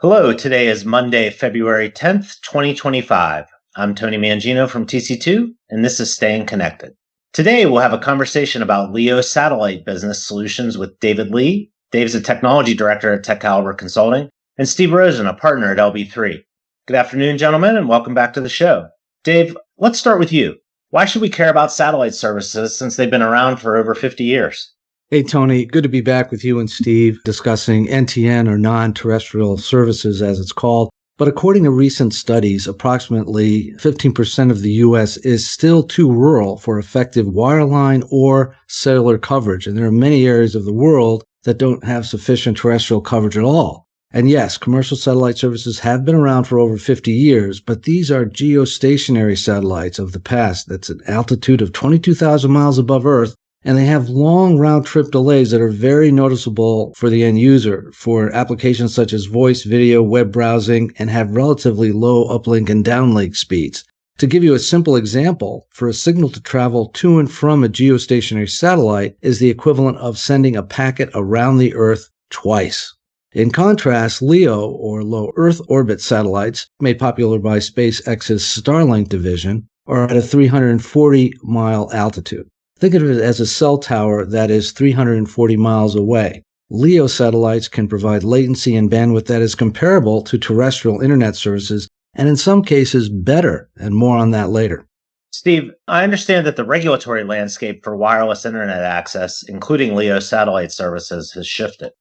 Hello, today is Monday, February 10th, 2025. I'm Tony Mangino from TC2, and this is Staying Connected. Today, we'll have a conversation about LEO satellite business solutions with David Lee. Dave's a technology director at Tech Caliber Consulting, and Steve Rosen, a partner at LB3. Good afternoon, gentlemen, and welcome back to the show. Dave, let's start with you. Why should we care about satellite services since they've been around for over 50 years? Hey, Tony, good to be back with you and Steve discussing NTN or non-terrestrial services as it's called. But according to recent studies, approximately 15% of the U.S. is still too rural for effective wireline or cellular coverage. And there are many areas of the world that don't have sufficient terrestrial coverage at all. And yes, commercial satellite services have been around for over 50 years, but these are geostationary satellites of the past. That's an altitude of 22,000 miles above Earth. And they have long round-trip delays that are very noticeable for the end user for applications such as voice, video, web browsing, and have relatively low uplink and downlink speeds. To give you a simple example, for a signal to travel to and from a geostationary satellite is the equivalent of sending a packet around the Earth twice. In contrast, LEO, or low Earth orbit satellites, made popular by SpaceX's Starlink division, are at a 340-mile altitude. Think of it as a cell tower that is 340 miles away. LEO satellites can provide latency and bandwidth that is comparable to terrestrial internet services, and in some cases better, and more on that later. Steve, I understand that the regulatory landscape for wireless internet access, including LEO satellite services, has shifted.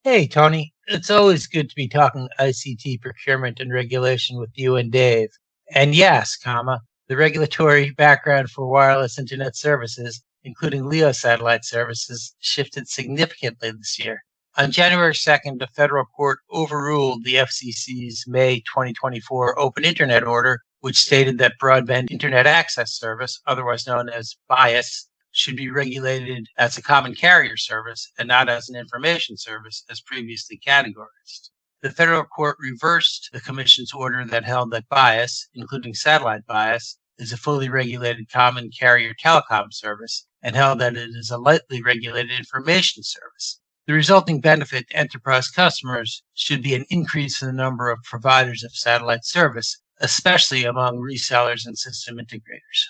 Hey, Tony. It's always good to be talking ICT procurement and regulation with you and Dave. And yes, the regulatory background for wireless internet services, including LEO satellite services, shifted significantly this year. On January 2nd, a federal court overruled the FCC's May 2024 Open Internet Order, which stated that broadband internet access service, otherwise known as BIAS, should be regulated as a common carrier service and not as an information service as previously categorized. The federal court reversed the commission's order that held that BIAS, including satellite BIAS, is a fully regulated common carrier telecom service and held that it is a lightly regulated information service. The resulting benefit to enterprise customers should be an increase in the number of providers of satellite service, especially among resellers and system integrators.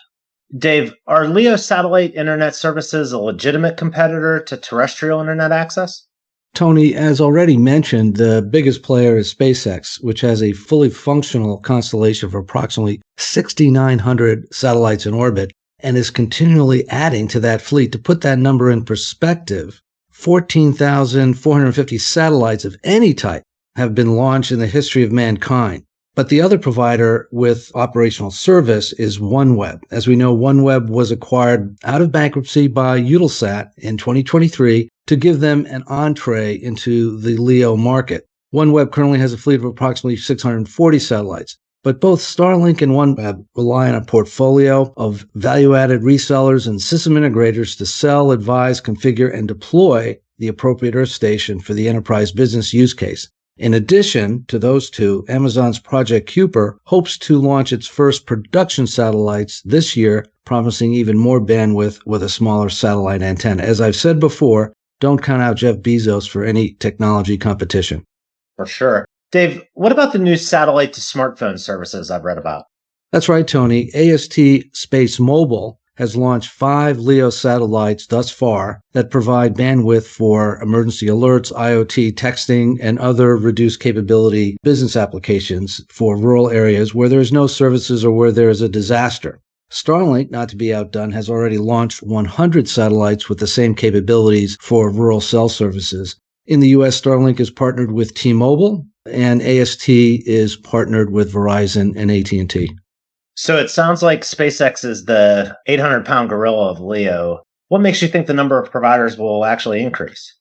Dave, are LEO satellite internet services a legitimate competitor to terrestrial internet access? Tony, as already mentioned, the biggest player is SpaceX, which has a fully functional constellation of approximately 6,900 satellites in orbit and is continually adding to that fleet. To put that number in perspective, 14,450 satellites of any type have been launched in the history of mankind. But the other provider with operational service is OneWeb. As we know, OneWeb was acquired out of bankruptcy by Eutelsat in 2023 to give them an entree into the LEO market. OneWeb currently has a fleet of approximately 640 satellites, but both Starlink and OneWeb rely on a portfolio of value-added resellers and system integrators to sell, advise, configure, and deploy the appropriate Earth station for the enterprise business use case. In addition to those two, Amazon's Project Kuiper hopes to launch its first production satellites this year, promising even more bandwidth with a smaller satellite antenna. As I've said before, don't count out Jeff Bezos for any technology competition. For sure. Dave, what about the new satellite to smartphone services I've read about? That's right, Tony. AST Space Mobile has launched 5 LEO satellites thus far that provide bandwidth for emergency alerts, IoT, texting, and other reduced capability business applications for rural areas where there is no services or where there is a disaster. Starlink, not to be outdone, has already launched 100 satellites with the same capabilities for rural cell services. In the U.S., Starlink is partnered with T-Mobile, and AST is partnered with Verizon and AT&T. So it sounds like SpaceX is the 800-pound gorilla of LEO. What makes you think the number of providers will actually increase?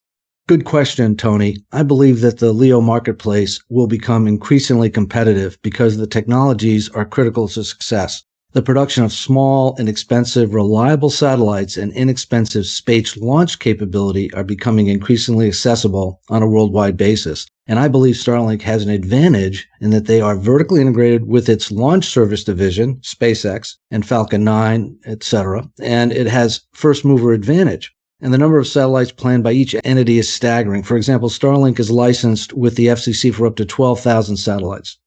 Good question, Tony. I believe that the LEO marketplace will become increasingly competitive because the technologies are critical to success. The production of small, inexpensive, reliable satellites and inexpensive space launch capability are becoming increasingly accessible on a worldwide basis. And I believe Starlink has an advantage in that they are vertically integrated with its launch service division, SpaceX, and Falcon 9, etc. And it has first mover advantage. And the number of satellites planned by each entity is staggering. For example, Starlink is licensed with the FCC for up to 12,000 satellites.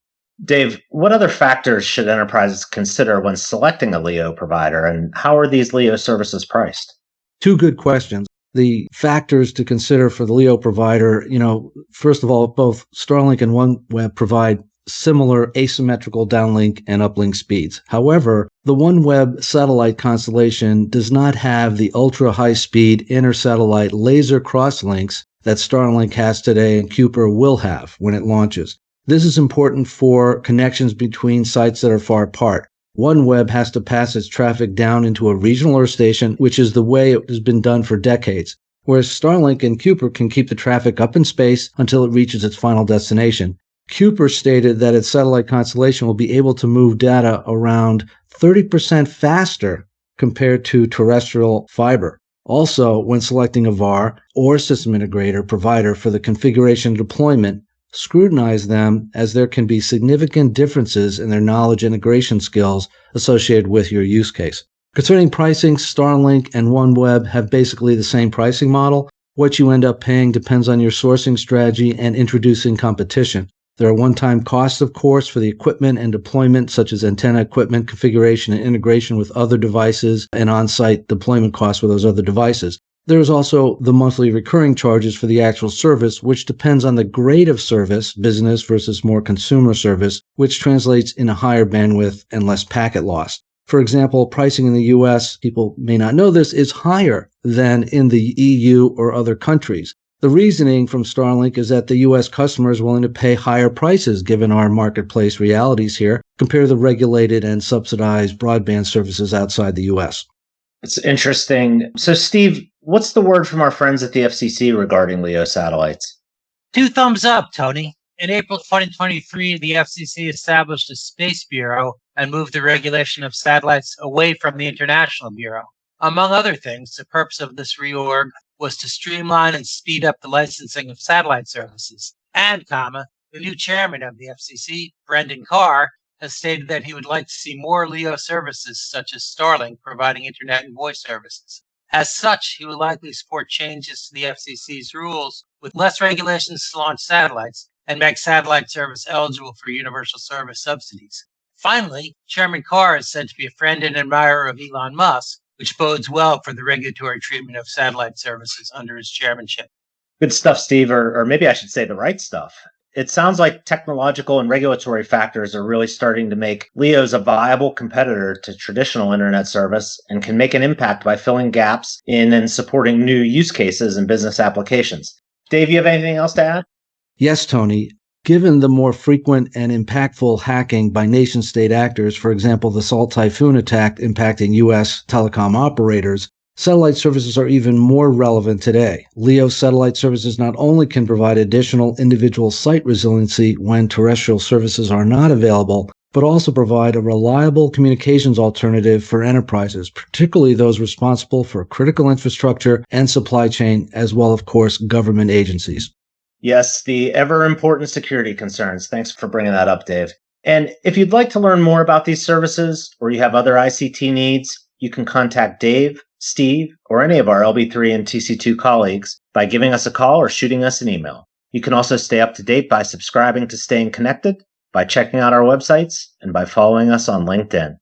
Dave, what other factors should enterprises consider when selecting a LEO provider, and how are these LEO services priced? Two good questions. The factors to consider for the LEO provider, first of all, both Starlink and OneWeb provide similar asymmetrical downlink and uplink speeds. However, the OneWeb satellite constellation does not have the ultra-high-speed inter-satellite laser crosslinks that Starlink has today and Kuiper will have when it launches. This is important for connections between sites that are far apart. OneWeb has to pass its traffic down into a regional Earth station, which is the way it has been done for decades, whereas Starlink and Kuiper can keep the traffic up in space until it reaches its final destination. Kuiper stated that its satellite constellation will be able to move data around 30% faster compared to terrestrial fiber. Also, when selecting a VAR or system integrator provider for the configuration and deployment, scrutinize them, as there can be significant differences in their knowledge integration skills associated with your use case. Concerning pricing, Starlink and OneWeb have basically the same pricing model. What you end up paying depends on your sourcing strategy and introducing competition. There are one-time costs, of course, for the equipment and deployment, such as antenna equipment, configuration, and integration with other devices, and on-site deployment costs for those other devices. There is also the monthly recurring charges for the actual service, which depends on the grade of service, business versus more consumer service, which translates in a higher bandwidth and less packet loss. For example, pricing in the US, people may not know this, is higher than in the EU or other countries. The reasoning from Starlink is that the U.S. customer is willing to pay higher prices given our marketplace realities here compared to the regulated and subsidized broadband services outside the U.S. It's interesting. So, Steve, what's the word from our friends at the FCC regarding LEO satellites? 2 thumbs up, Tony. In April 2023, the FCC established a Space Bureau and moved the regulation of satellites away from the International Bureau. Among other things, the purpose of this reorg was to streamline and speed up the licensing of satellite services. And, the new chairman of the FCC, Brendan Carr, has stated that he would like to see more LEO services such as Starlink providing internet and voice services. As such, he would likely support changes to the FCC's rules with less regulations to launch satellites and make satellite service eligible for universal service subsidies. Finally, Chairman Carr is said to be a friend and admirer of Elon Musk, which bodes well for the regulatory treatment of satellite services under his chairmanship. Good stuff, Steve, or maybe I should say the right stuff. It sounds like technological and regulatory factors are really starting to make LEOs a viable competitor to traditional internet service and can make an impact by filling gaps in and supporting new use cases and business applications. Dave, you have anything else to add? Yes, Tony. Given the more frequent and impactful hacking by nation-state actors, for example, the Salt Typhoon attack impacting U.S. telecom operators, satellite services are even more relevant today. LEO satellite services not only can provide additional individual site resiliency when terrestrial services are not available, but also provide a reliable communications alternative for enterprises, particularly those responsible for critical infrastructure and supply chain, as well, of course, government agencies. Yes, the ever-important security concerns. Thanks for bringing that up, Dave. And if you'd like to learn more about these services or you have other ICT needs, you can contact Dave, Steve, or any of our LB3 and TC2 colleagues by giving us a call or shooting us an email. You can also stay up to date by subscribing to Staying Connected, by checking out our websites, and by following us on LinkedIn.